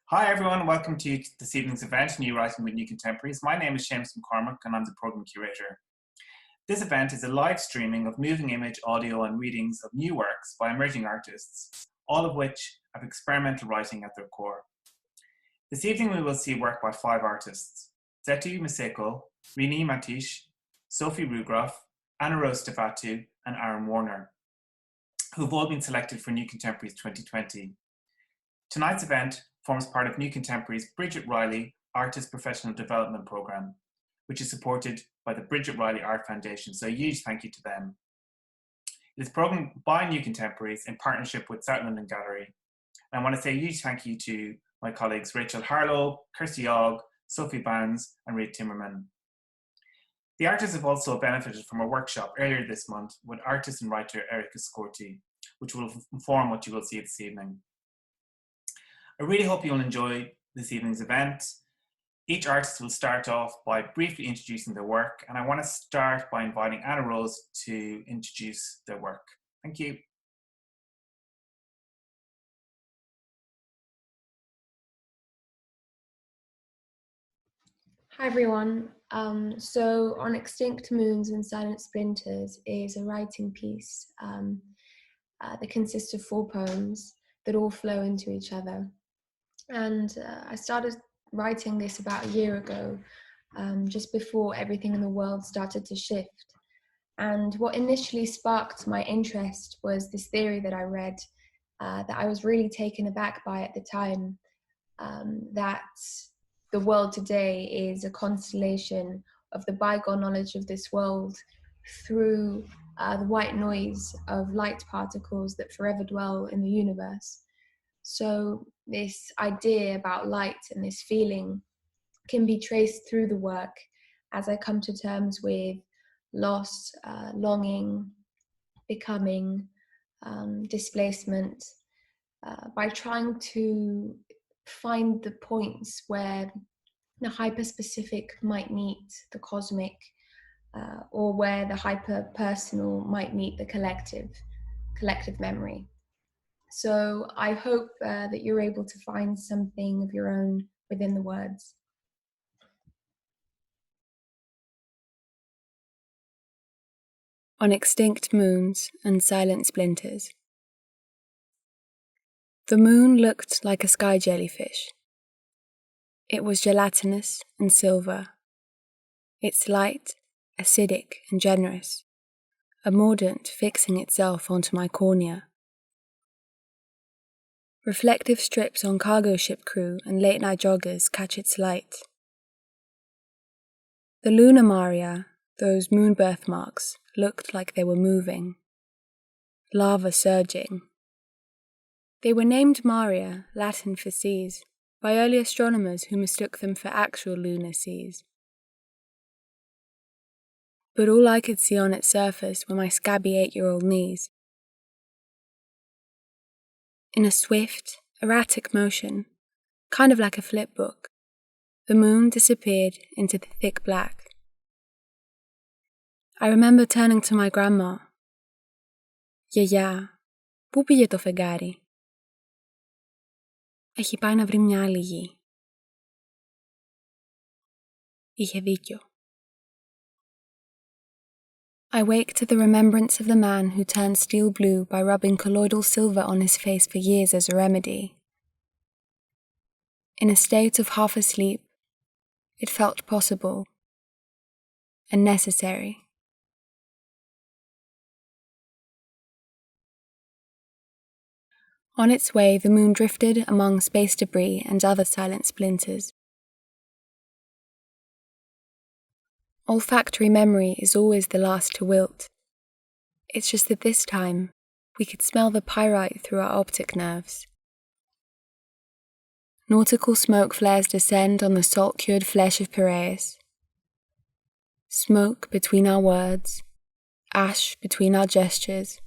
Hi everyone, welcome to this evening's event, New Writing with New Contemporaries. My name is Seamus McCormick and I'm the Programme Curator. This event is a live streaming of moving image, audio and readings of new works by emerging artists, all of which have experimental writing at their core. This evening we will see work by 5 artists: Zethu, Maseko, Rene, Matić, Sophie Ruigrok, Stefatou and Ahren, who've all been selected for New Contemporaries 2020. Tonight's event forms part of New Contemporaries' Bridget Riley Artist Professional Development Programme, which is supported by the Bridget Riley Art Foundation, so a huge thank you to them. It is programmed by New Contemporaries in partnership with South London Gallery. And I want to say a huge thank you to my colleagues Rachel Harlow, Kirsty Ogg, Sophie Bounds and Reid Timmerman. The artists have also benefited from a workshop earlier this month with artist and writer Erica Scorti, which will inform what you will see this evening. I really hope you'll enjoy this evening's event. Each artist will start off by briefly introducing their work, and I want to start by inviting Anna Rose to introduce their work. Thank you. Hi everyone. So On Extinct Moons and Silent Splinters is a writing piece that consists of 4 poems that all flow into each other. And I started writing this about a year ago, just before everything in the world started to shift. And what initially sparked my interest was this theory that I read that I was really taken aback by at the time, that the world today is a constellation of the bygone knowledge of this world through the white noise of light particles that forever dwell in the universe. So this idea about light and this feeling can be traced through the work as I come to terms with loss, longing, becoming, displacement, by trying to find the points where the hyper-specific might meet the cosmic, or where the hyper-personal might meet the collective memory. So I hope that you're able to find something of your own within the words. On Extinct Moons and Silent Splinters. The moon looked like a sky jellyfish. It was gelatinous and silver, its light acidic and generous, a mordant fixing itself onto my cornea. Reflective strips on cargo ship crew and late-night joggers catch its light. The lunar Maria, those moon birthmarks, looked like they were moving, lava surging. They were named Maria, Latin for seas, by early astronomers who mistook them for actual lunar seas. But all I could see on its surface were my scabby 8-year-old knees. In a swift, erratic motion, kind of like a flipbook, the moon disappeared into the thick black. I remember turning to my grandma. «Γιαγιά, πού πήγε το φεγγάρι?» «Έχει πάει να βρει μια άλλη γη». Είχε δίκιο. I wake to the remembrance of the man who turned steel blue by rubbing colloidal silver on his face for years as a remedy. In a state of half asleep, it felt possible and necessary. On its way, the moon drifted among space debris and other silent splinters. Olfactory memory is always the last to wilt. It's just that this time, we could smell the pyrite through our optic nerves. Nautical smoke flares descend on the salt-cured flesh of Piraeus. Smoke between our words, ash between our gestures.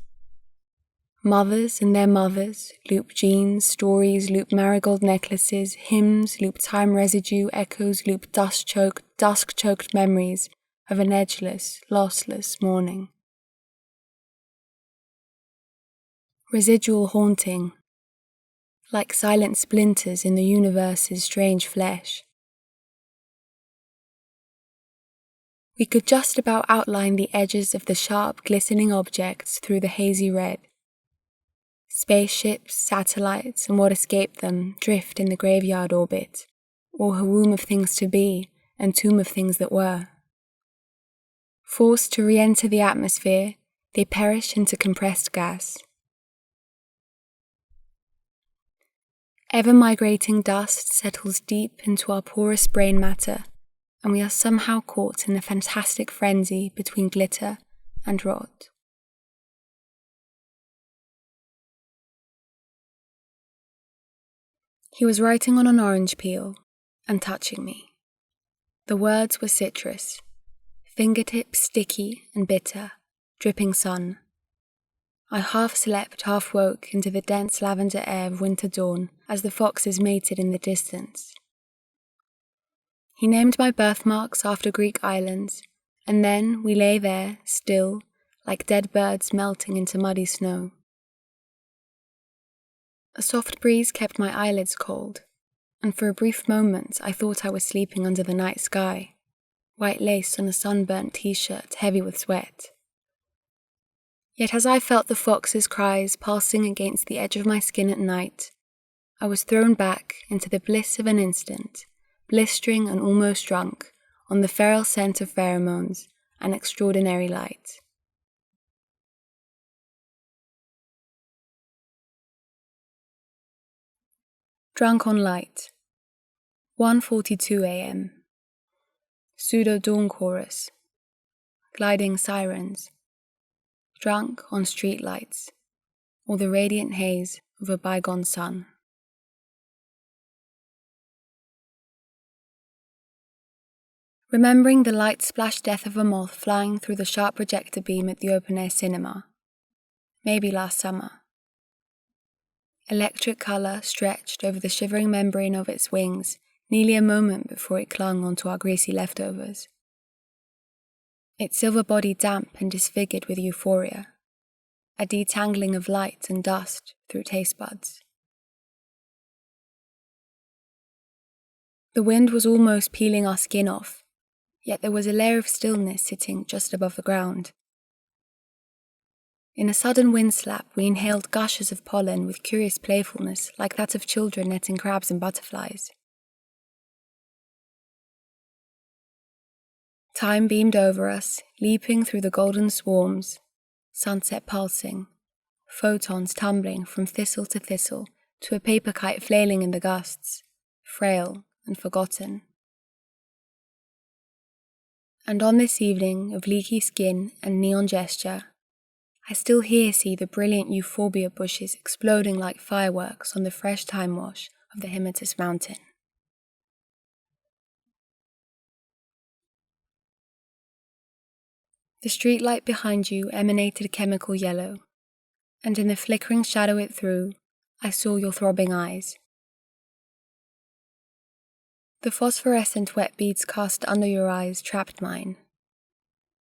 Mothers and their mothers loop jeans, stories loop marigold necklaces, hymns loop time residue, echoes loop dusk-choked, dusk-choked memories of an edgeless, lossless morning. Residual haunting, like silent splinters in the universe's strange flesh. We could just about outline the edges of the sharp, glistening objects through the hazy red. Spaceships, satellites, and what escaped them drift in the graveyard orbit, or her womb of things to be and tomb of things that were. Forced to re-enter the atmosphere, they perish into compressed gas. Ever-migrating dust settles deep into our porous brain matter, and we are somehow caught in a fantastic frenzy between glitter and rot. He was writing on an orange peel and touching me. The words were citrus, fingertips sticky and bitter, dripping sun. I half slept, half woke into the dense lavender air of winter dawn as the foxes mated in the distance. He named my birthmarks after Greek islands, and then we lay there, still, like dead birds melting into muddy snow. A soft breeze kept my eyelids cold, and for a brief moment I thought I was sleeping under the night sky, white lace on a sunburnt t-shirt heavy with sweat. Yet as I felt the fox's cries pulsing against the edge of my skin at night, I was thrown back into the bliss of an instant, blistering and almost drunk on the feral scent of pheromones and extraordinary light. Drunk on light. 1:42 a.m. Pseudo-dawn chorus. Gliding sirens. Drunk on street lights, or the radiant haze of a bygone sun. Remembering the light-splashed death of a moth flying through the sharp projector beam at the open-air cinema. Maybe last summer. Electric colour stretched over the shivering membrane of its wings, nearly a moment before it clung onto our greasy leftovers. Its silver body damp and disfigured with euphoria, a detangling of light and dust through taste buds. The wind was almost peeling our skin off, yet there was a layer of stillness sitting just above the ground. In a sudden wind slap, we inhaled gushes of pollen with curious playfulness like that of children netting crabs and butterflies. Time beamed over us, leaping through the golden swarms, sunset pulsing, photons tumbling from thistle to thistle to a paper kite flailing in the gusts, frail and forgotten. And on this evening of leaky skin and neon gesture, I still see the brilliant euphorbia bushes exploding like fireworks on the fresh time wash of the Hymettus mountain. The streetlight behind you emanated chemical yellow, and in the flickering shadow it threw, I saw your throbbing eyes. The phosphorescent wet beads cast under your eyes trapped mine,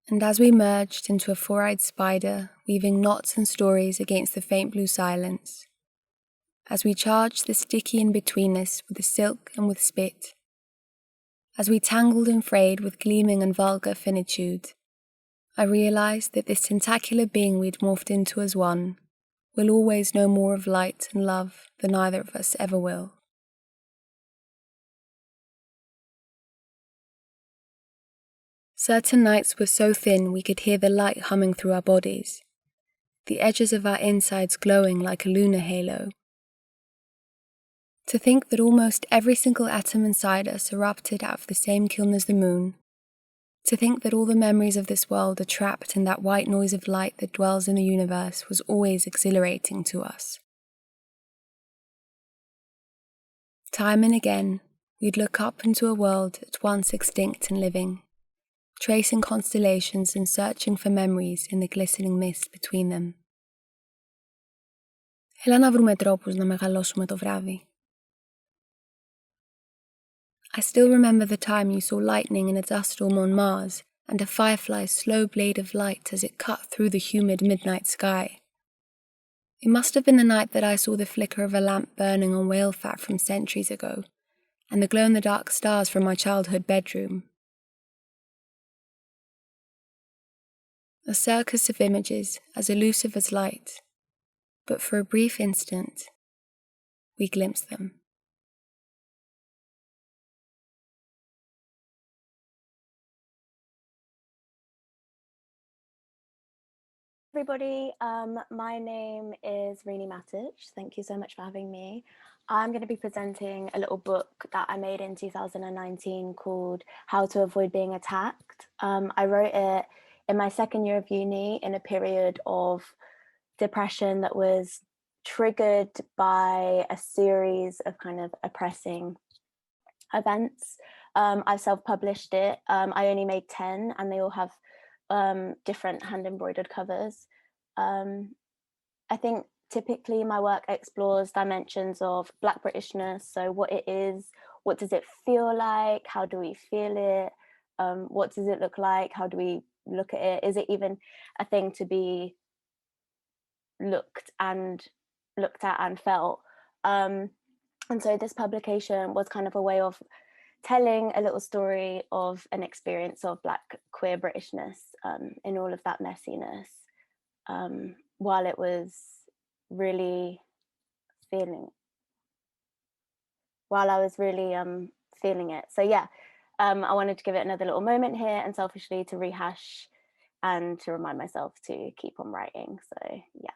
and as we merged into a four-eyed spider, weaving knots and stories against the faint blue silence, as we charged the sticky in-betweenness with the silk and with spit, as we tangled and frayed with gleaming and vulgar finitude, I realized that this tentacular being we'd morphed into as one will always know more of light and love than either of us ever will. Certain nights were so thin we could hear the light humming through our bodies, the edges of our insides glowing like a lunar halo. To think that almost every single atom inside us erupted out of the same kiln as the moon, to think that all the memories of this world are trapped in that white noise of light that dwells in the universe was always exhilarating to us. Time and again, we'd look up into a world at once extinct and living, tracing constellations and searching for memories in the glistening mist between them. Έλα να βρούμε τρόπους να μεγαλώσουμε το βράδυ. I still remember the time you saw lightning in a dust storm on Mars and a firefly's slow blade of light as it cut through the humid midnight sky. It must have been the night that I saw the flicker of a lamp burning on whale fat from centuries ago, and the glow-in-the-dark stars from my childhood bedroom. A circus of images, as elusive as light, but for a brief instant, we glimpsed them. Everybody, my name is Rene Matić. Thank you so much for having me. I'm going to be presenting a little book that I made in 2019 called How to Avoid Being Attacked. I wrote it in my second year of uni in a period of depression that was triggered by a series of kind of oppressing events. I've self-published it. I only made 10 and they all have different hand embroidered covers. I think typically my work explores dimensions of Black Britishness. So what it is, what does it feel like? How do we feel it? What does it look like? How do we look at it? Is it even a thing to be looked at and felt? And so this publication was kind of a way of telling a little story of an experience of Black queer Britishness in all of that messiness, while I was really feeling it. So yeah, I wanted to give it another little moment here and selfishly to rehash and to remind myself to keep on writing. So yeah.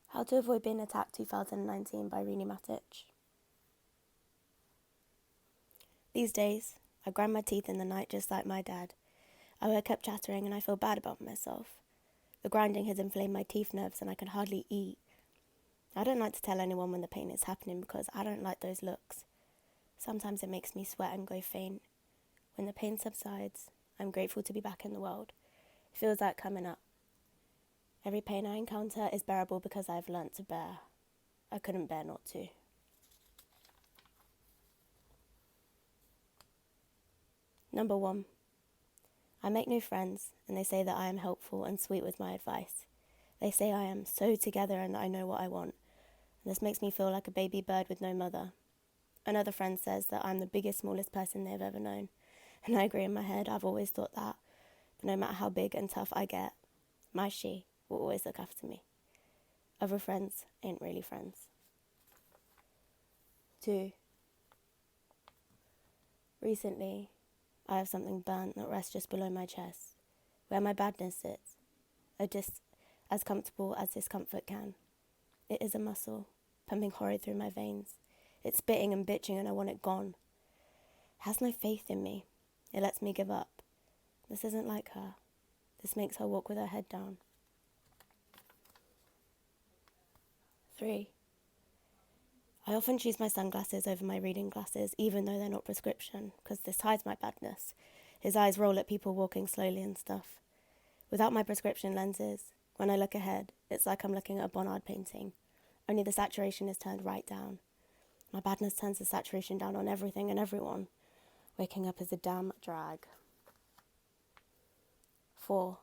How to Avoid Being Attacked 2019 by Rene Matić. These days, I grind my teeth in the night just like my dad. I woke up chattering and I feel bad about myself. The grinding has inflamed my teeth nerves and I can hardly eat. I don't like to tell anyone when the pain is happening because I don't like those looks. Sometimes it makes me sweat and go faint. When the pain subsides, I'm grateful to be back in the world. It feels like coming up. Every pain I encounter is bearable because I've learnt to bear. I couldn't bear not to. Number 1. I make new friends, and they say that I am helpful and sweet with my advice. They say I am so together and that I know what I want. And this makes me feel like a baby bird with no mother. Another friend says that I'm the biggest, smallest person they've ever known. And I agree in my head, I've always thought that. But no matter how big and tough I get, my she will always look after me. Other friends ain't really friends. 2. Recently, I have something burnt that rests just below my chest, where my badness sits, just as comfortable as discomfort can. It is a muscle, pumping horror through my veins. It's spitting and bitching and I want it gone. It has no faith in me. It lets me give up. This isn't like her. This makes her walk with her head down. 3. I often choose my sunglasses over my reading glasses, even though they're not prescription, because this hides my badness. His eyes roll at people walking slowly and stuff. Without my prescription lenses, when I look ahead, it's like I'm looking at a Bonnard painting, only the saturation is turned right down. My badness turns the saturation down on everything and everyone. Waking up is a damn drag. 4.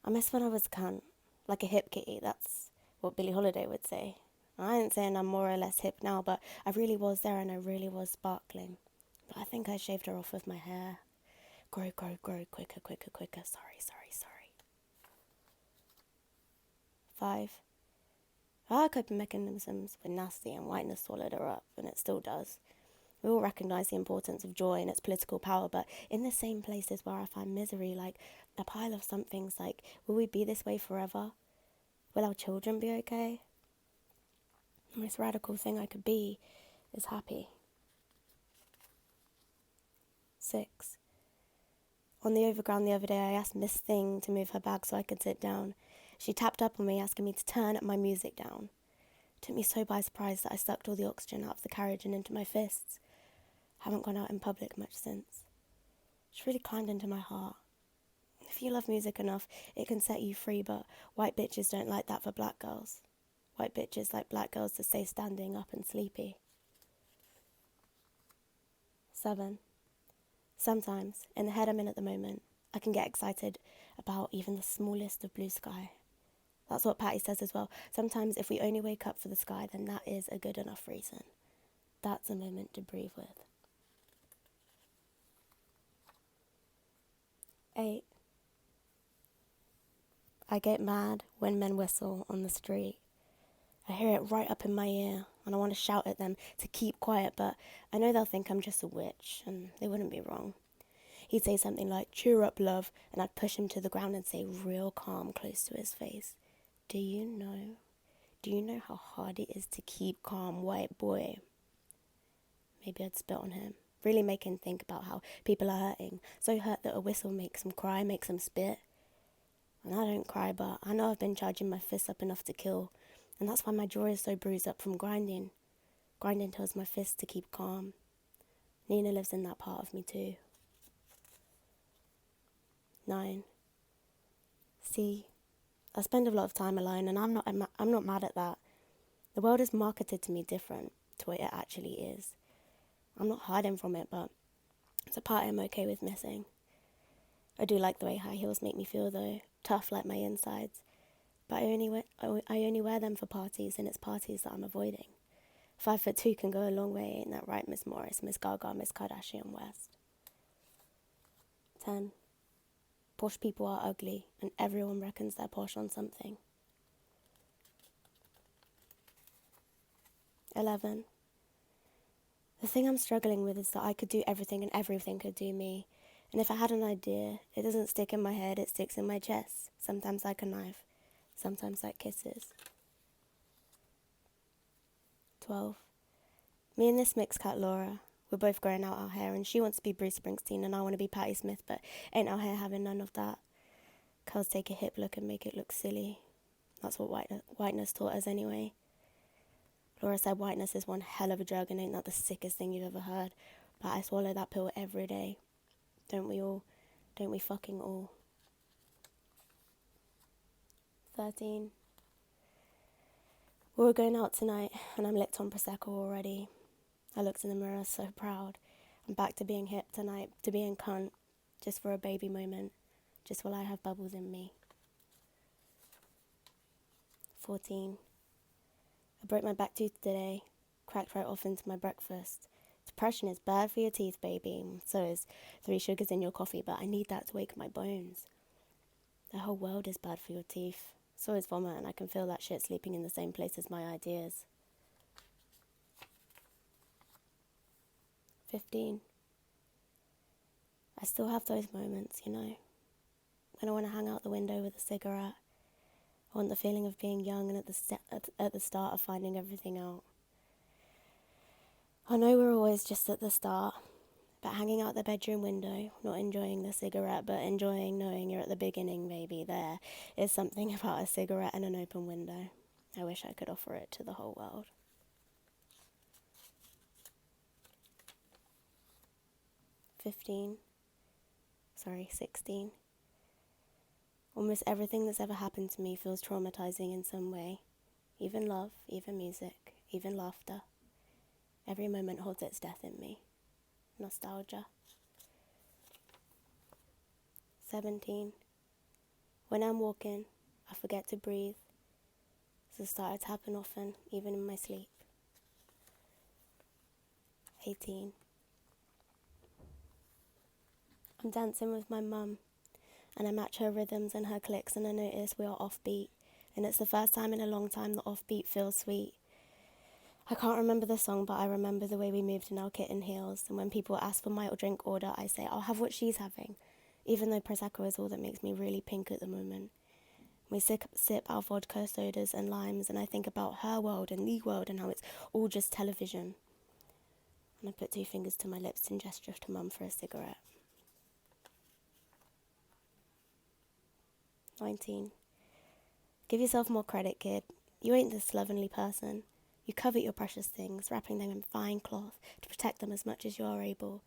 I miss when I was a cunt, like a hip kitty, that's what Billie Holiday would say. I ain't saying I'm more or less hip now, but I really was there and I really was sparkling. But I think I shaved her off with my hair. Grow, quicker. Sorry. 5. Our coping mechanisms were nasty and whiteness swallowed her up, and it still does. We all recognise the importance of joy and its political power, but in the same places where I find misery, like a pile of somethings like, will we be this way forever? Will our children be okay? The most radical thing I could be is happy. 6. On the overground the other day, I asked Miss Thing to move her bag so I could sit down. She tapped up on me, asking me to turn my music down. It took me so by surprise that I sucked all the oxygen out of the carriage and into my fists. Haven't gone out in public much since. It's really climbed into my heart. If you love music enough, it can set you free, but white bitches don't like that for black girls. White bitches like black girls to stay standing up and sleepy. 7. Sometimes, in the head I'm in at the moment, I can get excited about even the smallest of blue sky. That's what Patty says as well. Sometimes if we only wake up for the sky, then that is a good enough reason. That's a moment to breathe with. 8. I get mad when men whistle on the street. I hear it right up in my ear, and I want to shout at them to keep quiet, but I know they'll think I'm just a witch, and they wouldn't be wrong. He'd say something like, "Cheer up, love," and I'd push him to the ground and say real calm close to his face, Do you know how hard it is to keep calm, white boy?" Maybe I'd spit on him, really make him think about how people are hurting, so hurt that a whistle makes them cry, makes them spit. And I don't cry, but I know I've been charging my fists up enough to kill, and that's why my jaw is so bruised up from grinding. Grinding tells my fists to keep calm. Nina lives in that part of me too. 9. See, I spend a lot of time alone, and I'm not mad at that. The world is marketed to me different to what it actually is. I'm not hiding from it, but it's a part I'm okay with missing. I do like the way high heels make me feel, though, tough like my insides. But I only wear them for parties, and it's parties that I'm avoiding. 5'2" can go a long way, ain't that right, Miss Morris, Miss Gaga, Miss Kardashian West? 10. Posh people are ugly, and everyone reckons they're posh on something. 11. The thing I'm struggling with is that I could do everything and everything could do me. And if I had an idea, it doesn't stick in my head, it sticks in my chest. Sometimes like a knife, sometimes like kisses. 12. Me and this mixed cat Laura, we're both growing out our hair, and she wants to be Bruce Springsteen and I want to be Patti Smith, but ain't our hair having none of that. Curls take a hip look and make it look silly. That's what whiteness taught us anyway. Laura said whiteness is one hell of a drug and ain't that the sickest thing you've ever heard, but I swallow that pill every day. Don't we all? Don't we fucking all? 13. We were going out tonight and I'm licked on Prosecco already. I looked in the mirror so proud. I'm back to being hip tonight, to being cunt, just for a baby moment, just while I have bubbles in me. 14. I broke my back tooth today, cracked right off into my breakfast. Depression is bad for your teeth, baby. So is 3 sugars in your coffee, but I need that to wake my bones. The whole world is bad for your teeth. So is vomit, and I can feel that shit sleeping in the same place as my ideas. 15. I still have those moments, you know, when I want to hang out the window with a cigarette. I want the feeling of being young and at the start of finding everything out. I know we're always just at the start, but hanging out the bedroom window, not enjoying the cigarette, but enjoying knowing you're at the beginning, maybe, there is something about a cigarette and an open window. I wish I could offer it to the whole world. 16. Almost everything that's ever happened to me feels traumatizing in some way. Even love, even music, even laughter. Every moment holds its death in me. Nostalgia. 17. When I'm walking, I forget to breathe. This started to happen often, even in my sleep. 18. I'm dancing with my mum, and I match her rhythms and her clicks, and I notice we are offbeat, and it's the first time in a long time that offbeat feels sweet. I can't remember the song, but I remember the way we moved in our kitten heels, and when people ask for my drink order, I say, I'll have what she's having, even though Prosecco is all that makes me really pink at the moment. We sip our vodka, sodas, and limes, and I think about her world and the world and how it's all just television. And I put 2 fingers to my lips and gesture to Mum for a cigarette. 19. Give yourself more credit, kid. You ain't this slovenly person. You covet your precious things, wrapping them in fine cloth to protect them as much as you are able.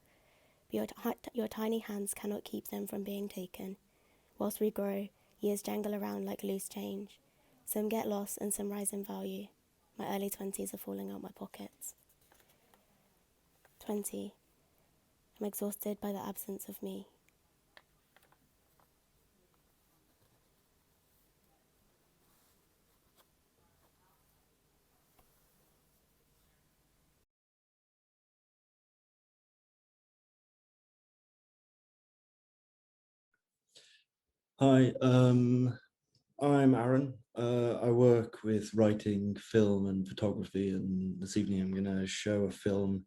But your tiny hands cannot keep them from being taken. Whilst we grow, years jangle around like loose change. Some get lost and some rise in value. My early 20s are falling out my pockets. 20. I'm exhausted by the absence of me. Hi, I'm Ahren. I work with writing, film and photography, and this evening I'm going to show a film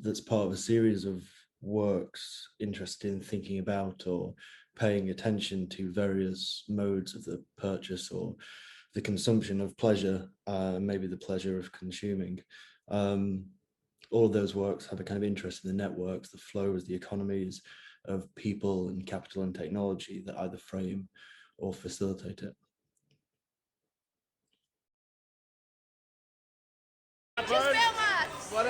that's part of a series of works interested in thinking about or paying attention to various modes of the purchase or the consumption of pleasure, maybe the pleasure of consuming. All of those works have a kind of interest in the networks, the flows, the economies of people and capital and technology that either frame or facilitate it. Just film us! What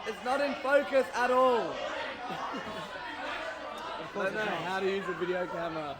it's not in focus at all. I don't know how to use a video camera.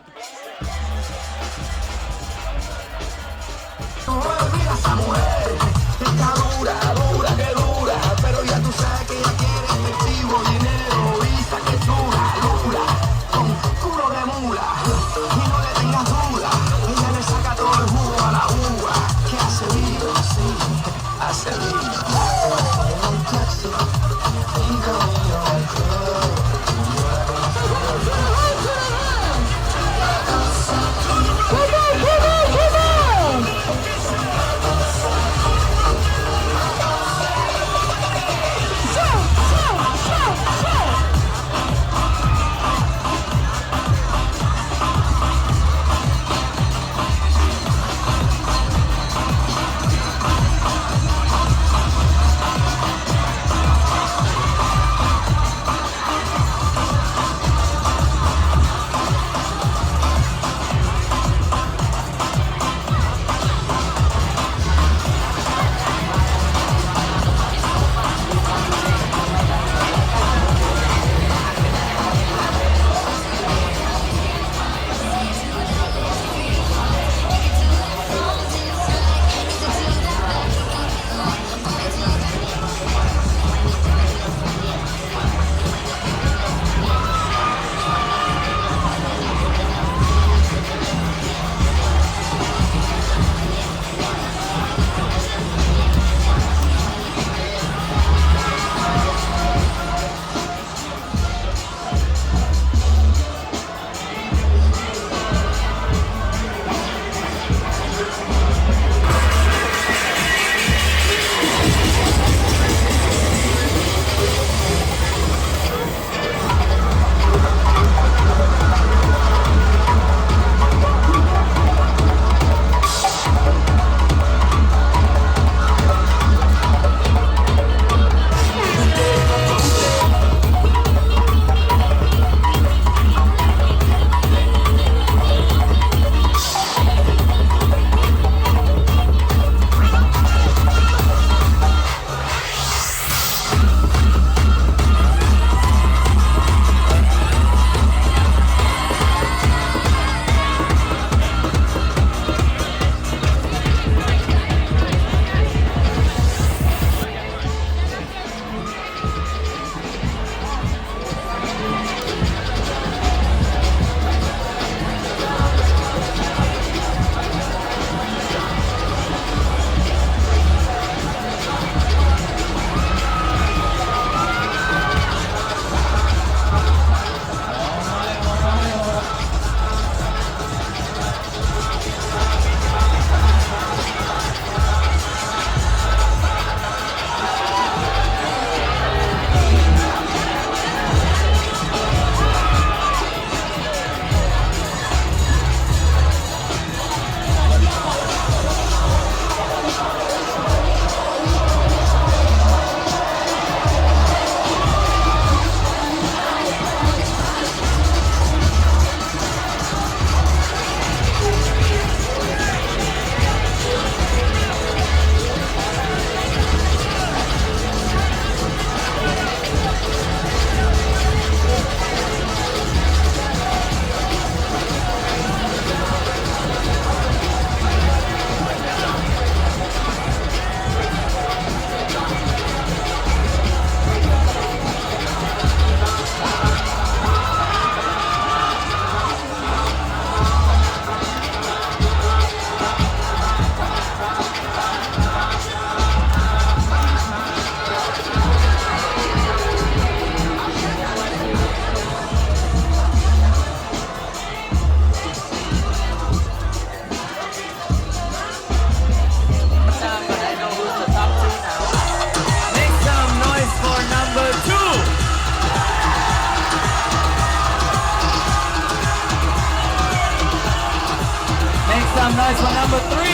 guys for number 3.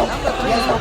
Number 3 is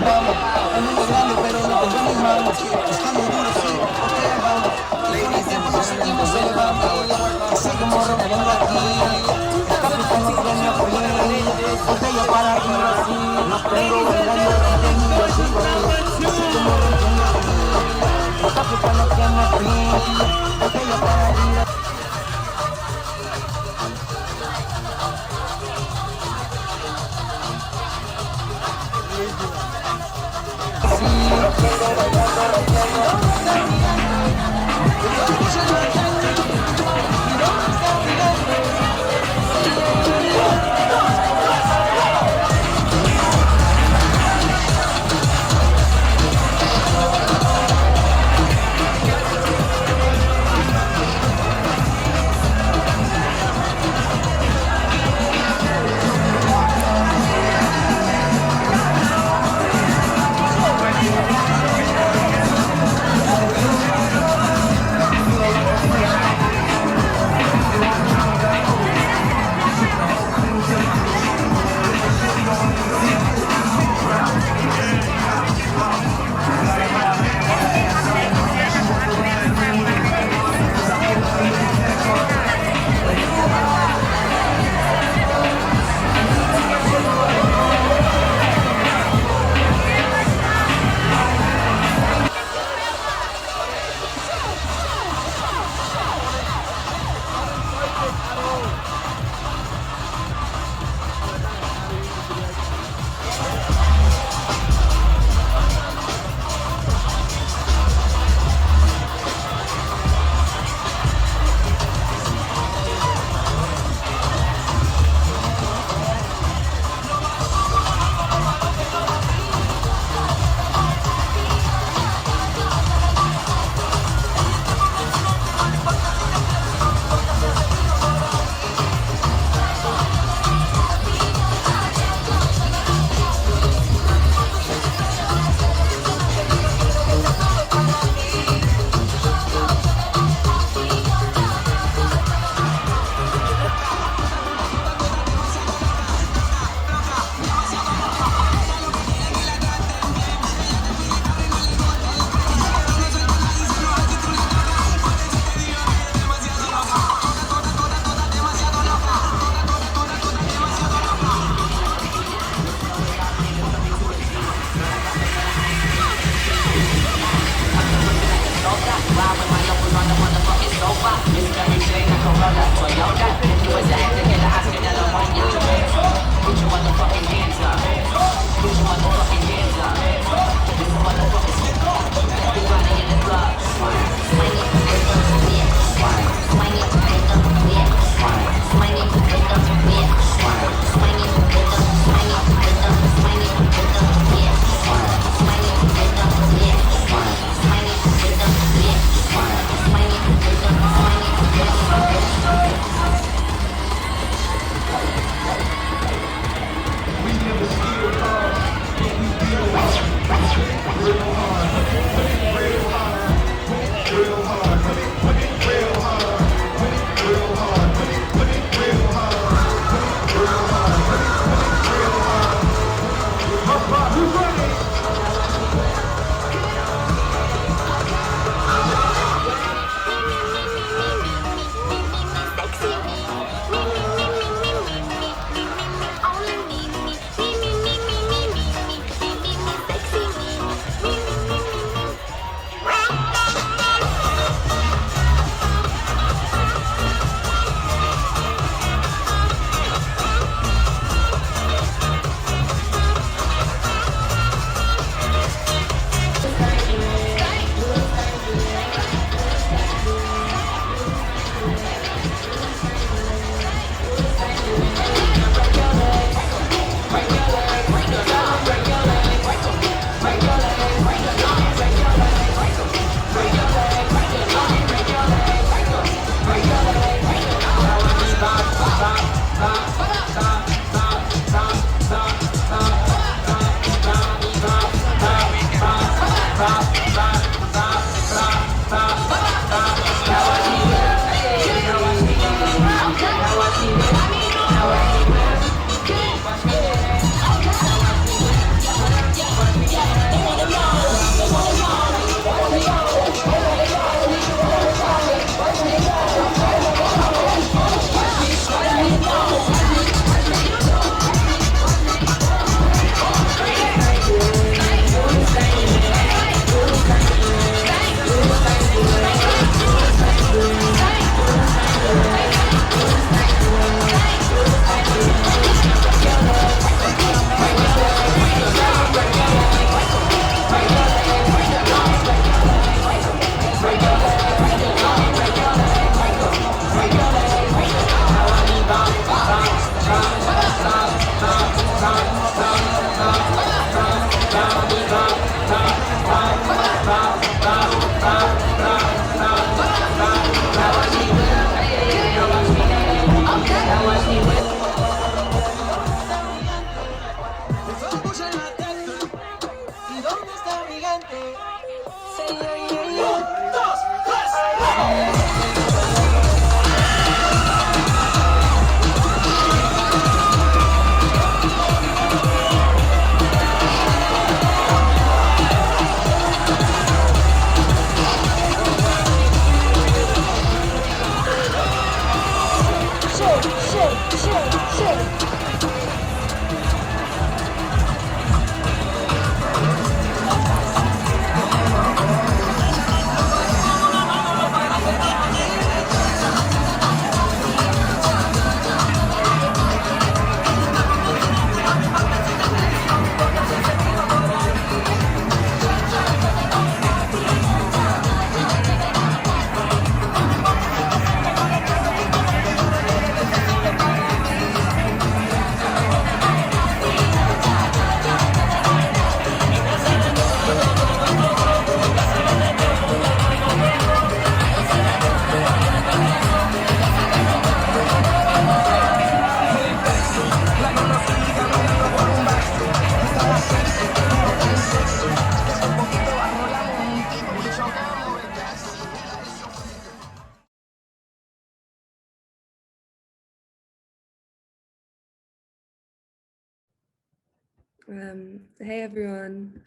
Hey everyone,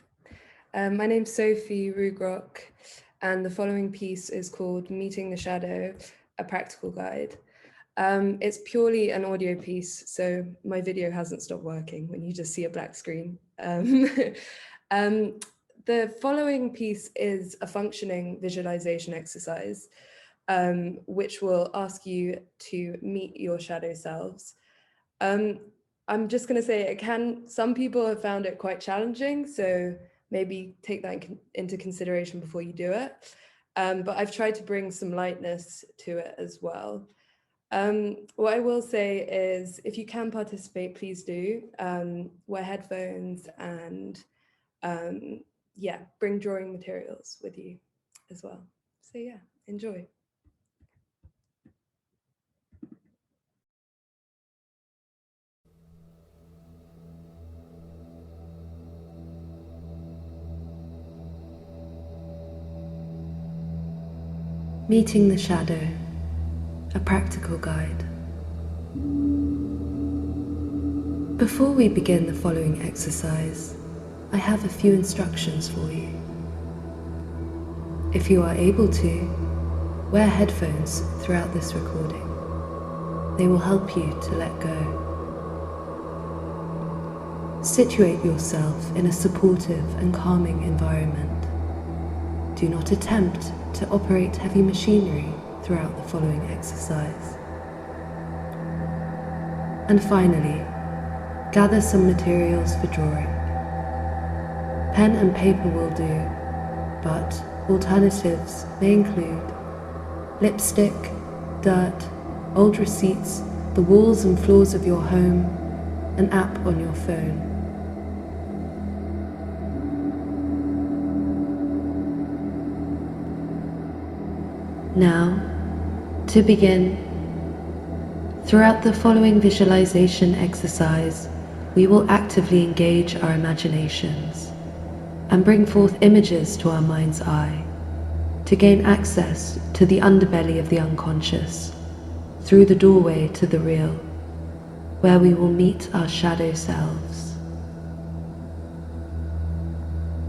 my name's Sophie Ruigrok, and the following piece is called Meeting the Shadow, a Practical Guide. It's purely an audio piece, so my video hasn't stopped working when you just see a black screen. The following piece is a functioning visualization exercise, which will ask you to meet your shadow selves. I'm just going to say some people have found it quite challenging, so maybe take that into consideration before you do it. But I've tried to bring some lightness to it as well. What I will say is, if you can participate, please do. Wear headphones and bring drawing materials with you as well. So yeah, enjoy. Meeting the Shadow, a Practical Guide. Before we begin the following exercise, I have a few instructions for you. If you are able to, wear headphones throughout this recording. They will help you to let go. Situate yourself in a supportive and calming environment. Do not attempt to operate heavy machinery throughout the following exercise. And finally, gather some materials for drawing. Pen and paper will do, but alternatives may include lipstick, dirt, old receipts, the walls and floors of your home, an app on your phone. Now, to begin, throughout the following visualization exercise, we will actively engage our imaginations and bring forth images to our mind's eye to gain access to the underbelly of the unconscious through the doorway to the real, where we will meet our shadow selves.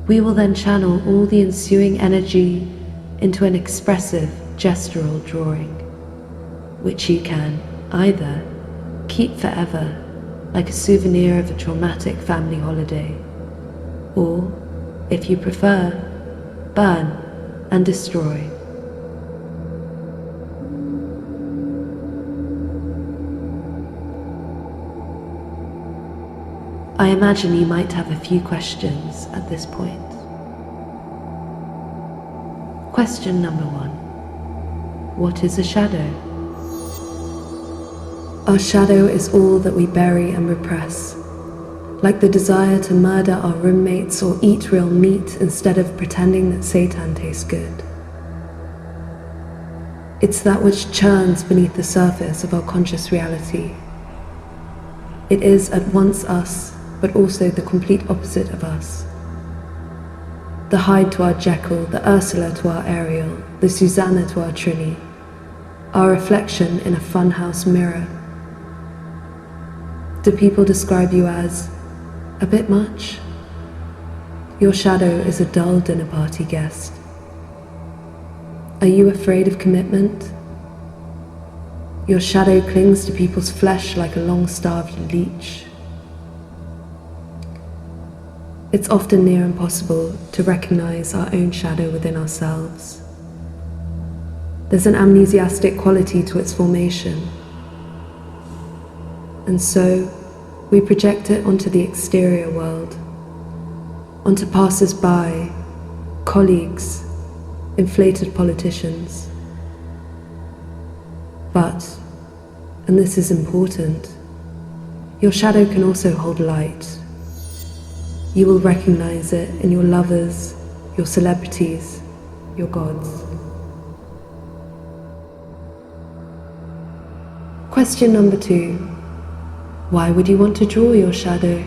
We will then channel all the ensuing energy into an expressive gestural drawing, which you can either keep forever like a souvenir of a traumatic family holiday, or, if you prefer, burn and destroy. I imagine you might have a few questions at this point. Question number 1. What is a shadow? Our shadow is all that we bury and repress, like the desire to murder our roommates or eat real meat instead of pretending that seitan tastes good. It's that which churns beneath the surface of our conscious reality. It is at once us, but also the complete opposite of us. The Hyde to our Jekyll, the Ursula to our Ariel, the Susanna to our Trini, our reflection in a funhouse mirror. Do people describe you as a bit much? Your shadow is a dull dinner party guest. Are you afraid of commitment? Your shadow clings to people's flesh like a long-starved leech. It's often near impossible to recognize our own shadow within ourselves. There's an amnesiastic quality to its formation, and so we project it onto the exterior world, onto passers-by, colleagues, inflated politicians. But, and this is important, your shadow can also hold light. You will recognize it in your lovers, your celebrities, your gods. Question number 2. Why would you want to draw your shadow?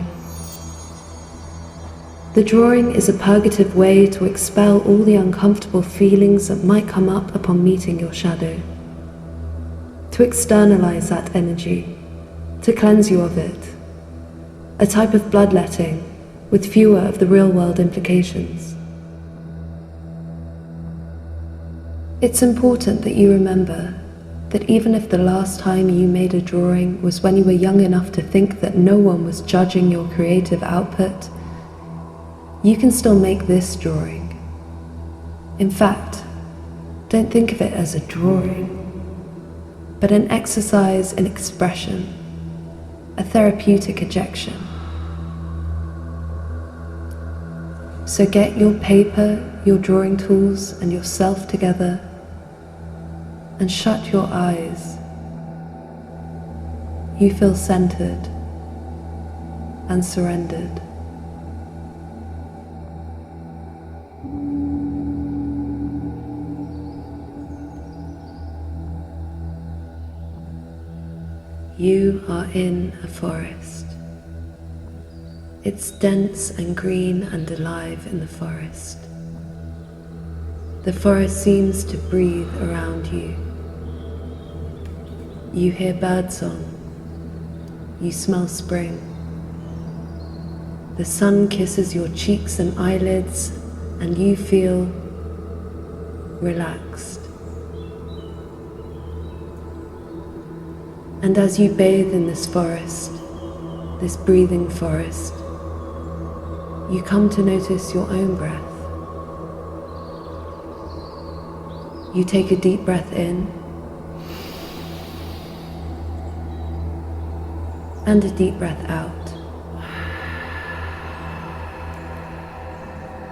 The drawing is a purgative way to expel all the uncomfortable feelings that might come up upon meeting your shadow. To externalize that energy, to cleanse you of it. A type of bloodletting, with fewer of the real-world implications. It's important that you remember that even if the last time you made a drawing was when you were young enough to think that no one was judging your creative output, you can still make this drawing. In fact, don't think of it as a drawing, but an exercise in expression, a therapeutic ejection. So get your paper, your drawing tools, and yourself together and shut your eyes. You feel centered and surrendered. You are in a forest. It's dense and green and alive in the forest. The forest seems to breathe around you. You hear birdsong. You smell spring. The sun kisses your cheeks and eyelids, and you feel relaxed. And as you bathe in this forest, this breathing forest, you come to notice your own breath. You take a deep breath in and a deep breath out.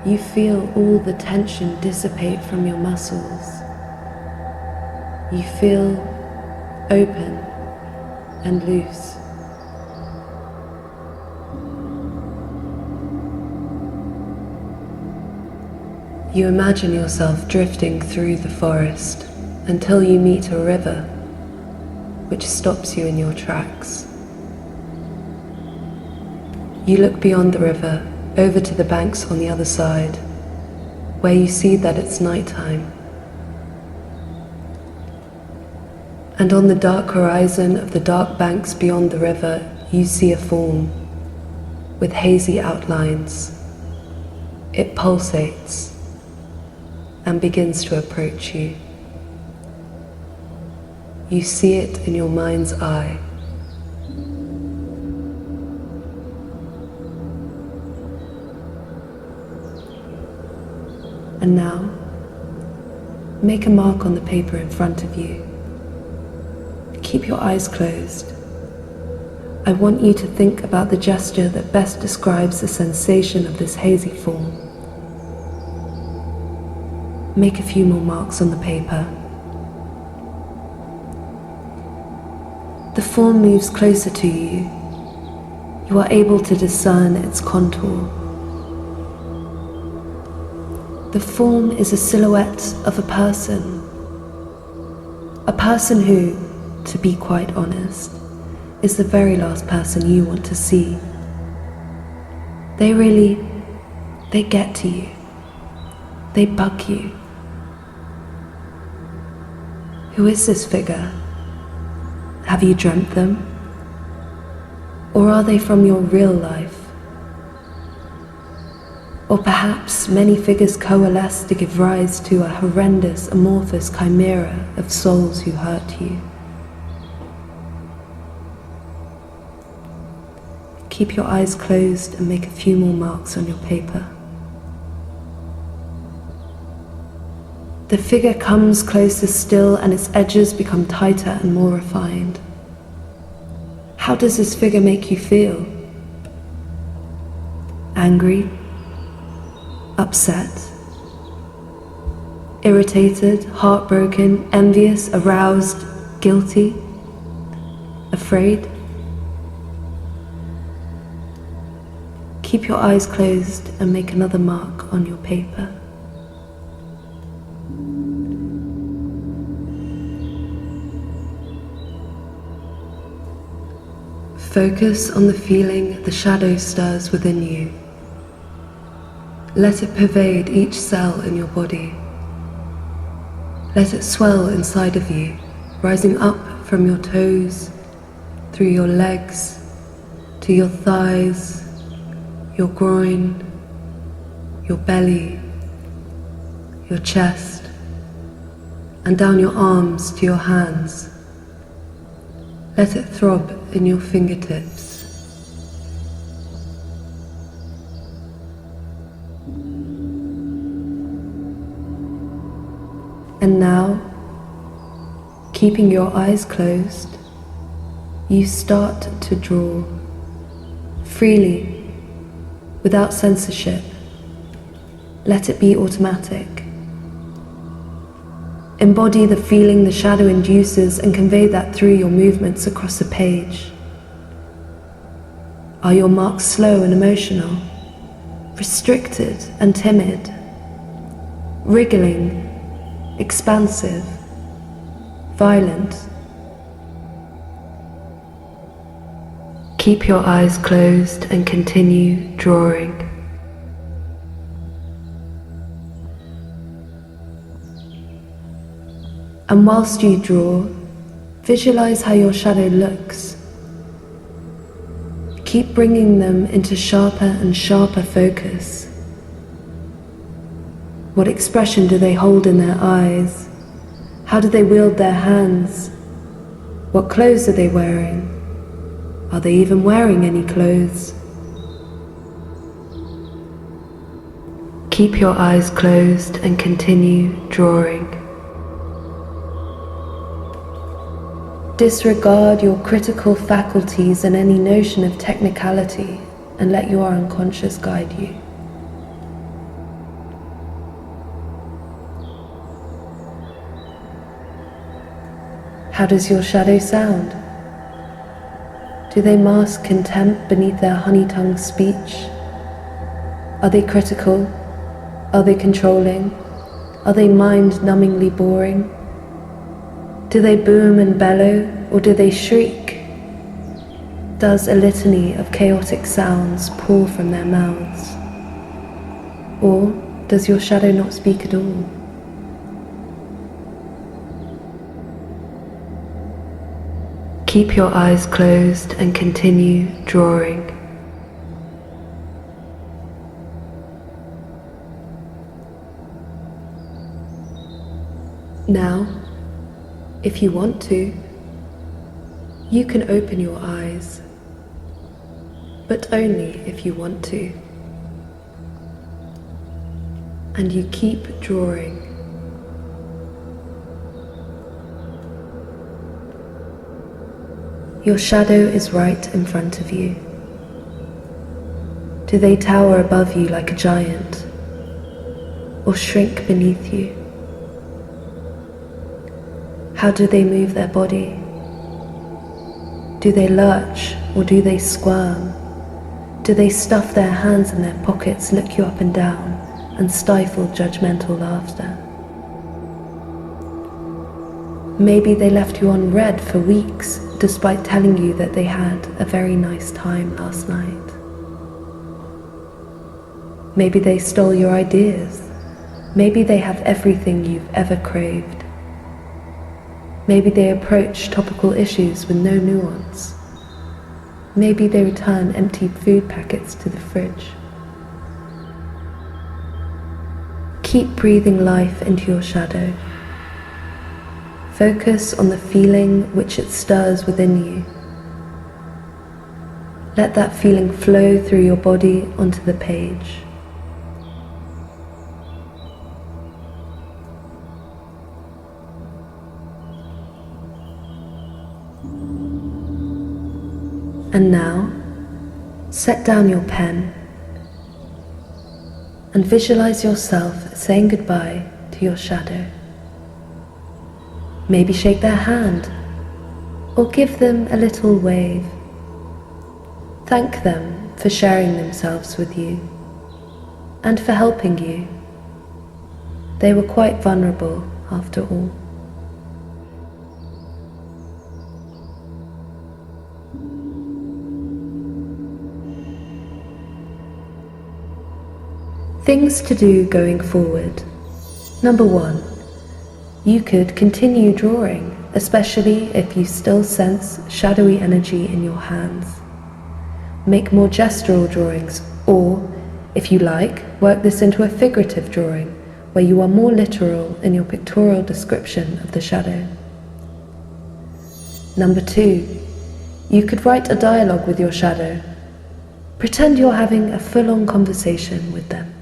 You feel all the tension dissipate from your muscles. You feel open and loose. You imagine yourself drifting through the forest until you meet a river, which stops you in your tracks. You look beyond the river, over to the banks on the other side, where you see that it's nighttime. And on the dark horizon of the dark banks beyond the river, you see a form with hazy outlines. It pulsates and begins to approach you. You see it in your mind's eye. And now, make a mark on the paper in front of you. Keep your eyes closed. I want you to think about the gesture that best describes the sensation of this hazy form. Make a few more marks on the paper. The form moves closer to you. You are able to discern its contour. The form is a silhouette of a person who, to be quite honest, is the very last person you want to see. They get to you. They bug you. Who is this figure? Have you dreamt them? Or are they from your real life? Or perhaps many figures coalesce to give rise to a horrendous, amorphous chimera of souls who hurt you. Keep your eyes closed and make a few more marks on your paper. The figure comes closer still and its edges become tighter and more refined. How does this figure make you feel? Angry? Upset? Irritated? Heartbroken? Envious? Aroused? Guilty? Afraid? Keep your eyes closed and make another mark on your paper. Focus on the feeling the shadow stirs within you. Let it pervade each cell in your body. Let it swell inside of you, rising up from your toes, through your legs, to your thighs, your groin, your belly, your chest, and down your arms to your hands. Let it throb in your fingertips. And now, keeping your eyes closed, you start to draw freely, without censorship. Let it be automatic. Embody the feeling the shadow induces and convey that through your movements across a page. Are your marks slow and emotional, restricted and timid, wriggling, expansive, violent? Keep your eyes closed and continue drawing. And whilst you draw, visualize how your shadow looks. Keep bringing them into sharper and sharper focus. What expression do they hold in their eyes? How do they wield their hands? What clothes are they wearing? Are they even wearing any clothes? Keep your eyes closed and continue drawing. Disregard your critical faculties and any notion of technicality, and let your unconscious guide you. How does your shadow sound? Do they mask contempt beneath their honey-tongued speech? Are they critical? Are they controlling? Are they mind-numbingly boring? Do they boom and bellow, or do they shriek? Does a litany of chaotic sounds pour from their mouths? Or does your shadow not speak at all? Keep your eyes closed and continue drawing. Now, if you want to, you can open your eyes, but only if you want to. And you keep drawing. Your shadow is right in front of you. Do they tower above you like a giant, or shrink beneath you? How do they move their body? Do they lurch or do they squirm? Do they stuff their hands in their pockets, look you up and down, and stifle judgmental laughter? Maybe they left you on red for weeks, despite telling you that they had a very nice time last night. Maybe they stole your ideas. Maybe they have everything you've ever craved. Maybe they approach topical issues with no nuance. Maybe they return empty food packets to the fridge. Keep breathing life into your shadow. Focus on the feeling which it stirs within you. Let that feeling flow through your body onto the page. And now, set down your pen and visualize yourself saying goodbye to your shadow. Maybe shake their hand or give them a little wave. Thank them for sharing themselves with you and for helping you. They were quite vulnerable after all. Things to do going forward. Number 1, you could continue drawing, especially if you still sense shadowy energy in your hands. Make more gestural drawings Or, if you like, work this into a figurative drawing, where you are more literal in your pictorial description of the shadow. Number 2, you could write a dialogue with your shadow. Pretend you're having a full-on conversation with them.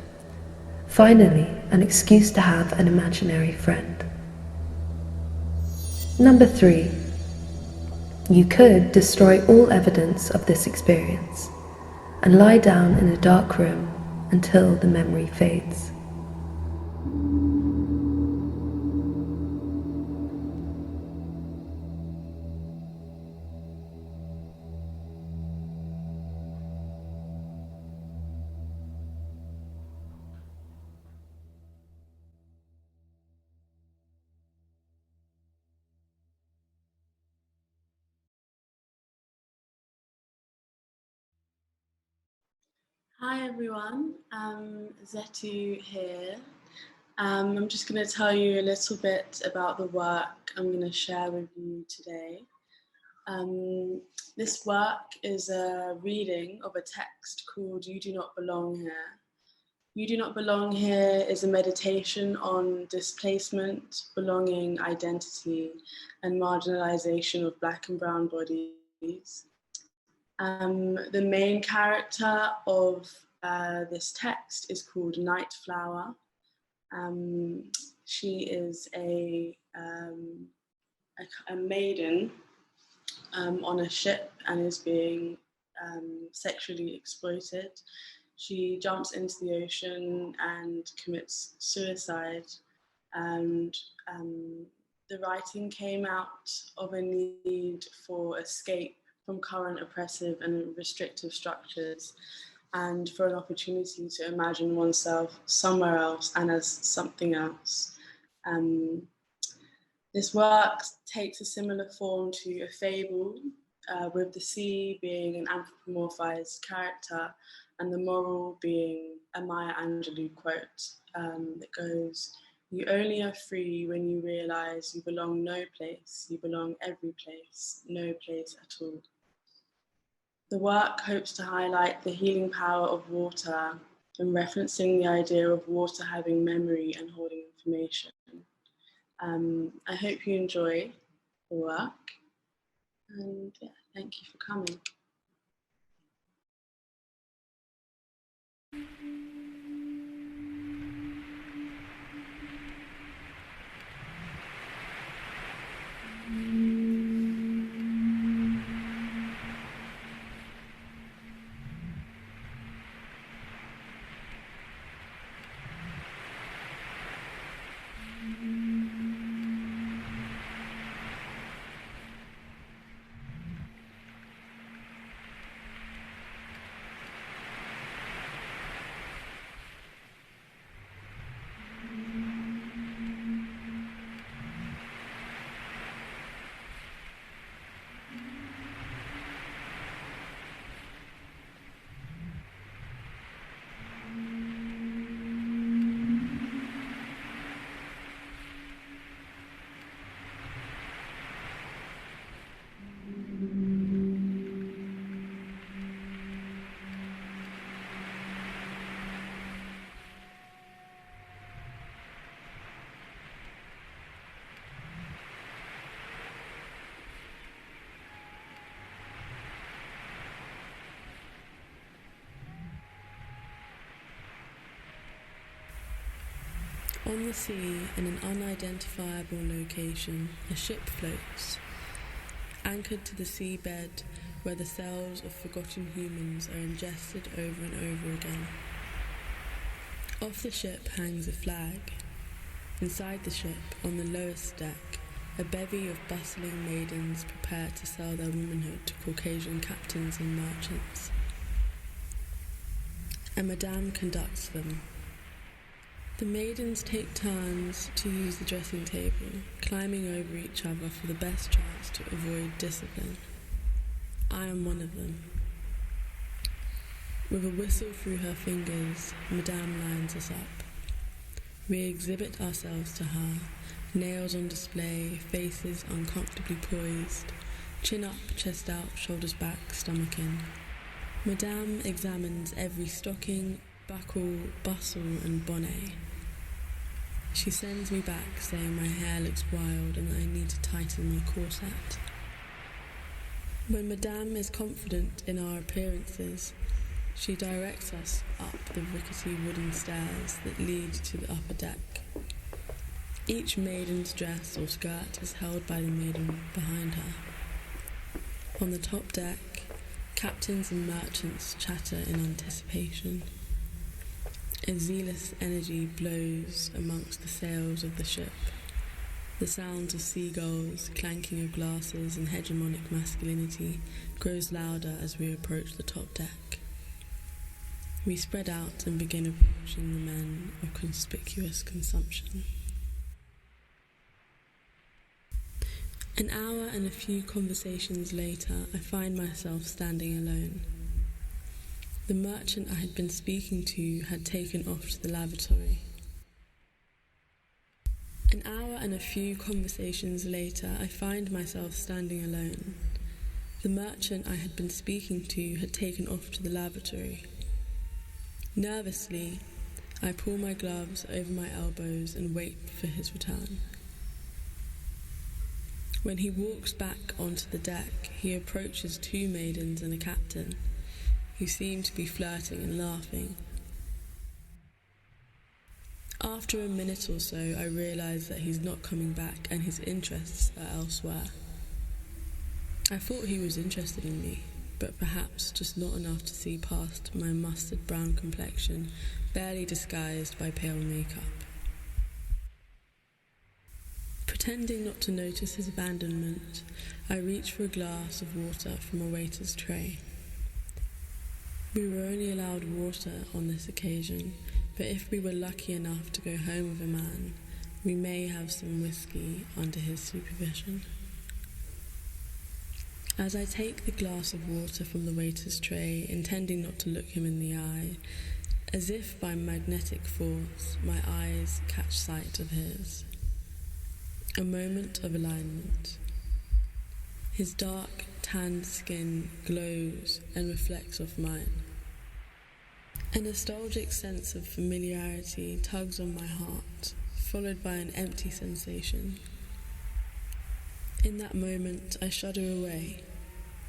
Finally, an excuse to have an imaginary friend. Number 3, you could destroy all evidence of this experience and lie down in a dark room until the memory fades. Hi everyone, Zethu here. I'm just going to tell you a little bit about the work I'm going to share with you today. This work is a reading of a text called You Do Not Belong Here. You Do Not Belong Here is a meditation on displacement, belonging, identity, and marginalization of Black and brown bodies. The main character of this text is called Night Flower. She is a maiden on a ship and is being sexually exploited. She jumps into the ocean and commits suicide. And the writing came out of a need for escape from current oppressive and restrictive structures, and for an opportunity to imagine oneself somewhere else and as something else. This work takes a similar form to a fable, with the sea being an anthropomorphized character and the moral being a Maya Angelou quote that goes, "You only are free when you realize you belong no place, you belong every place, no place at all." The work hopes to highlight the healing power of water and referencing the idea of water having memory and holding information. I hope you enjoy the work, and yeah, thank you for coming. On the sea, in an unidentifiable location, a ship floats, anchored to the seabed where the cells of forgotten humans are ingested over and over again. Off the ship hangs a flag. Inside the ship, on the lowest deck, a bevy of bustling maidens prepare to sell their womanhood to Caucasian captains and merchants. A madame conducts them. The maidens take turns to use the dressing table, climbing over each other for the best chance to avoid discipline. I am one of them. With a whistle through her fingers, Madame lines us up. We exhibit ourselves to her, nails on display, faces uncomfortably poised, chin up, chest out, shoulders back, stomach in. Madame examines every stocking, buckle, bustle and bonnet. She sends me back saying my hair looks wild and that I need to tighten my corset. When Madame is confident in our appearances, she directs us up the rickety wooden stairs that lead to the upper deck. Each maiden's dress or skirt is held by the maiden behind her. On the top deck, captains and merchants chatter in anticipation. A zealous energy blows amongst the sails of the ship. The sounds of seagulls, clanking of glasses, and hegemonic masculinity grows louder as we approach the top deck. We spread out and begin approaching the men of conspicuous consumption. An hour and a few conversations later, I find myself standing alone. The merchant I had been speaking to had taken off to the lavatory. An hour and a few conversations later, I find myself standing alone. The merchant I had been speaking to had taken off to the lavatory. Nervously, I pull my gloves over my elbows and wait for his return. When he walks back onto the deck, he approaches two maidens and a captain, who seem to be flirting and laughing. After a minute or so, I realise that he's not coming back and his interests are elsewhere. I thought he was interested in me, but perhaps just not enough to see past my mustard brown complexion, barely disguised by pale makeup. Pretending not to notice his abandonment, I reach for a glass of water from a waiter's tray. We were only allowed water on this occasion, but if we were lucky enough to go home with a man, we may have some whiskey under his supervision. As I take the glass of water from the waiter's tray, intending not to look him in the eye, as if by magnetic force, my eyes catch sight of his. A moment of alignment. His dark, tanned skin glows and reflects off mine. A nostalgic sense of familiarity tugs on my heart, followed by an empty sensation. In that moment, I shudder away,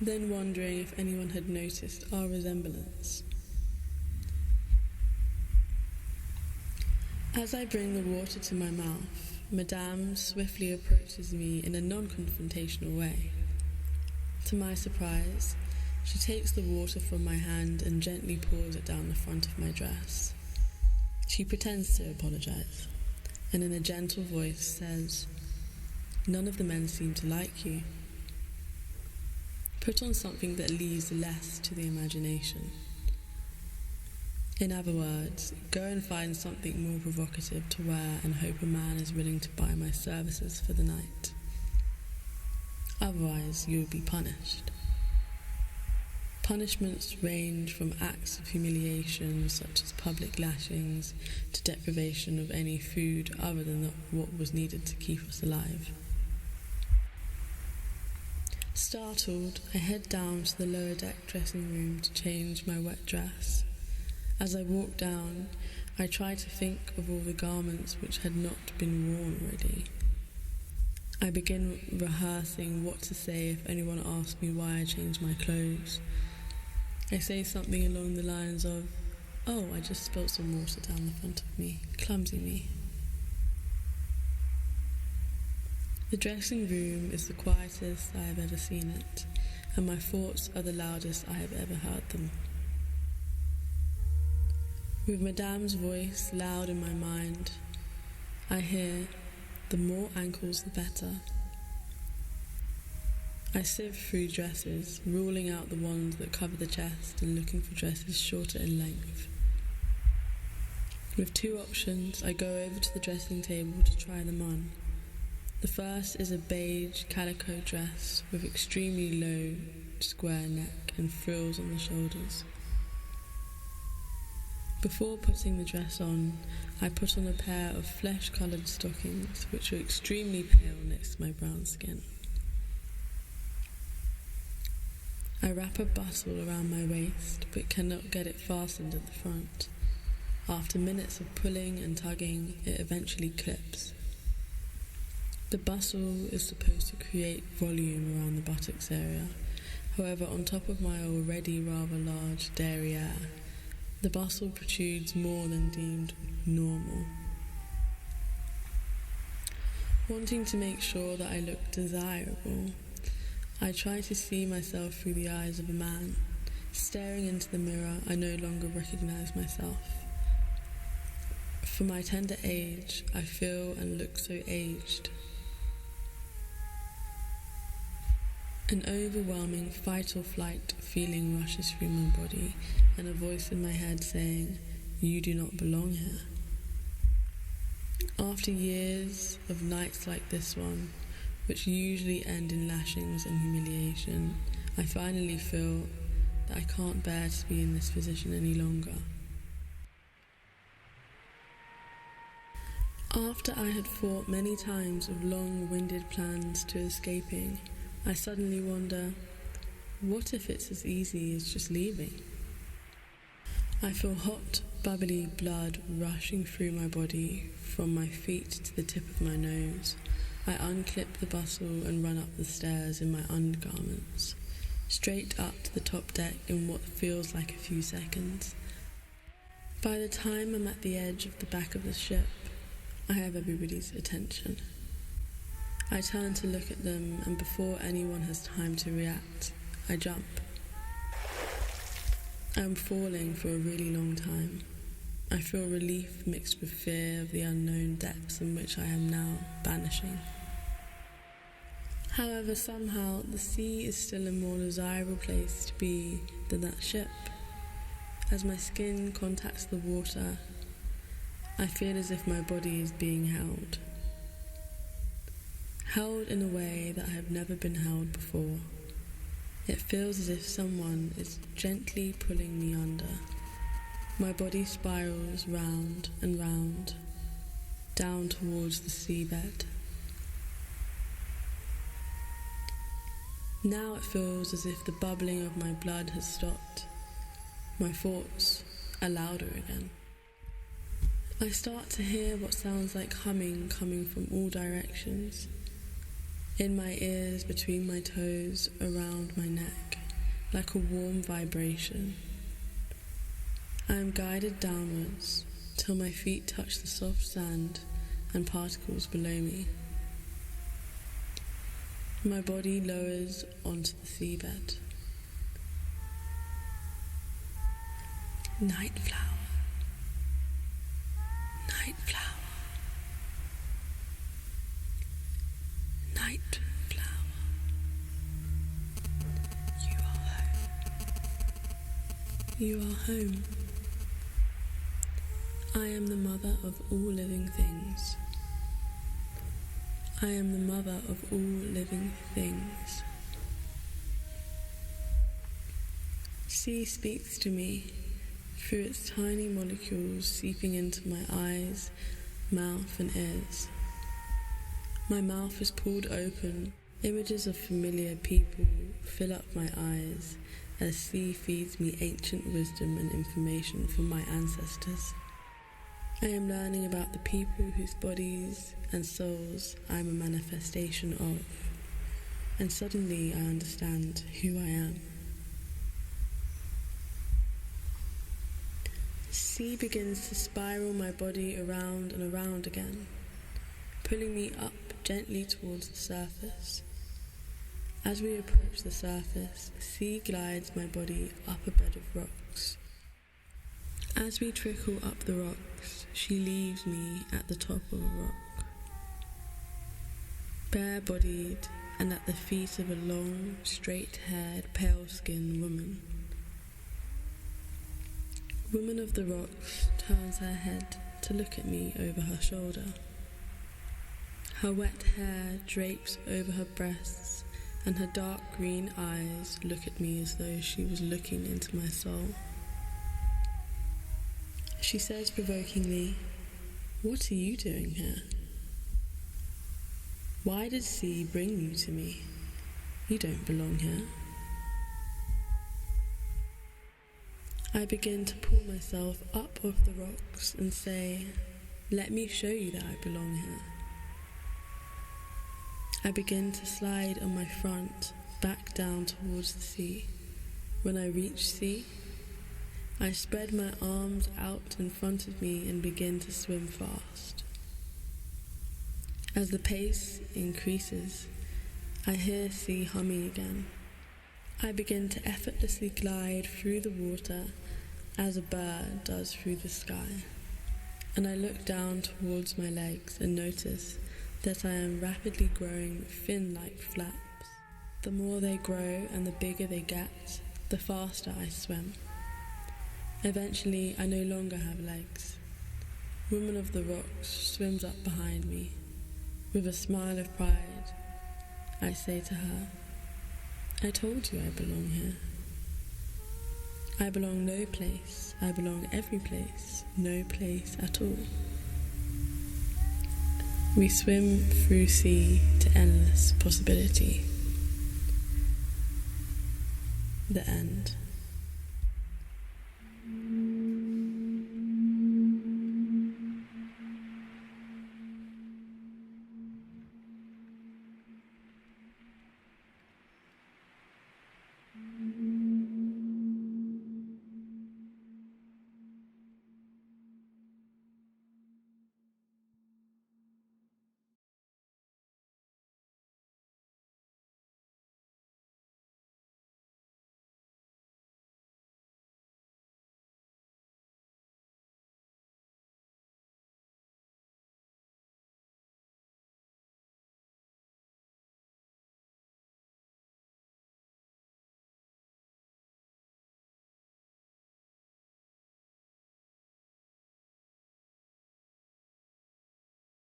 then wondering if anyone had noticed our resemblance. As I bring the water to my mouth, Madame swiftly approaches me in a non-confrontational way. To my surprise, she takes the water from my hand and gently pours it down the front of my dress. She pretends to apologize, and in a gentle voice says, "None of the men seem to like you. Put on something that leaves less to the imagination. In other words, go and find something more provocative to wear and hope a man is willing to buy my services for the night. Otherwise, you will be punished." Punishments range from acts of humiliation, such as public lashings, to deprivation of any food other than what was needed to keep us alive. Startled, I head down to the lower deck dressing room to change my wet dress. As I walk down, I try to think of all the garments which had not been worn already. I begin rehearsing what to say if anyone asks me why I changed my clothes. I say something along the lines of, "Oh, I just spilled some water down the front of me. Clumsy me." The dressing room is the quietest I have ever seen it, and my thoughts are the loudest I have ever heard them. With Madame's voice loud in my mind, I hear, "The more ankles the better." I sift through dresses, ruling out the ones that cover the chest and looking for dresses shorter in length. With two options, I go over to the dressing table to try them on. The first is a beige calico dress with extremely low, square neck and frills on the shoulders. Before putting the dress on, I put on a pair of flesh-coloured stockings, which are extremely pale next to my brown skin. I wrap a bustle around my waist, but cannot get it fastened at the front. After minutes of pulling and tugging, it eventually clips. The bustle is supposed to create volume around the buttocks area. However, on top of my already rather large derriere, the bustle protrudes more than deemed normal. Wanting to make sure that I look desirable, I try to see myself through the eyes of a man. Staring into the mirror, I no longer recognize myself. For my tender age, I feel and look so aged. An overwhelming fight or flight feeling rushes through my body, and a voice in my head saying, "You do not belong here." After years of nights like this one, which usually end in lashings and humiliation, I finally feel that I can't bear to be in this position any longer. After I had thought many times of long-winded plans to escaping, I suddenly wonder, what if it's as easy as just leaving? I feel hot, bubbly blood rushing through my body from my feet to the tip of my nose. I unclip the bustle and run up the stairs in my undergarments, straight up to the top deck in what feels like a few seconds. By the time I'm at the edge of the back of the ship, I have everybody's attention. I turn to look at them, and before anyone has time to react, I jump. I'm falling for a really long time. I feel relief mixed with fear of the unknown depths in which I am now vanishing. However, somehow the sea is still a more desirable place to be than that ship. As my skin contacts the water, I feel as if my body is being held. Held in a way that I have never been held before. It feels as if someone is gently pulling me under. My body spirals round and round, down towards the seabed. Now it feels as if the bubbling of my blood has stopped. My thoughts are louder again. I start to hear what sounds like humming coming from all directions. In my ears, between my toes, around my neck, like a warm vibration. I am guided downwards till my feet touch the soft sand and particles below me. My body lowers onto the seabed. Night flower, night flower. Night flower, you are home. You are home. I am the mother of all living things. I am the mother of all living things. Sea speaks to me through its tiny molecules seeping into my eyes, mouth and ears. My mouth is pulled open. Images of familiar people fill up my eyes as sea feeds me ancient wisdom and information from my ancestors. I am learning about the people whose bodies and souls I am a manifestation of, and suddenly I understand who I am. Sea begins to spiral my body around and around again, pulling me up gently towards the surface. As we approach the surface, the sea glides my body up a bed of rocks. As we trickle up the rocks, she leaves me at the top of a rock, bare-bodied and at the feet of a long, straight-haired, pale-skinned woman. Woman of the Rocks turns her head to look at me over her shoulder. Her wet hair drapes over her breasts, and her dark green eyes look at me as though she was looking into my soul. She says provokingly, "What are you doing here? Why did sea bring you to me? You don't belong here." I begin to pull myself up off the rocks and say, let me show you that I belong here. I begin to slide on my front back down towards the sea. When I reach sea, I spread my arms out in front of me and begin to swim fast. As the pace increases, I hear sea humming again. I begin to effortlessly glide through the water as a bird does through the sky. And I look down towards my legs and notice that I am rapidly growing fin-like flaps. The more they grow and the bigger they get, the faster I swim. Eventually, I no longer have legs. Woman of the Rocks swims up behind me. With a smile of pride, I say to her, I told you I belong here. I belong no place, I belong every place, no place at all. We swim through sea to endless possibility. The end.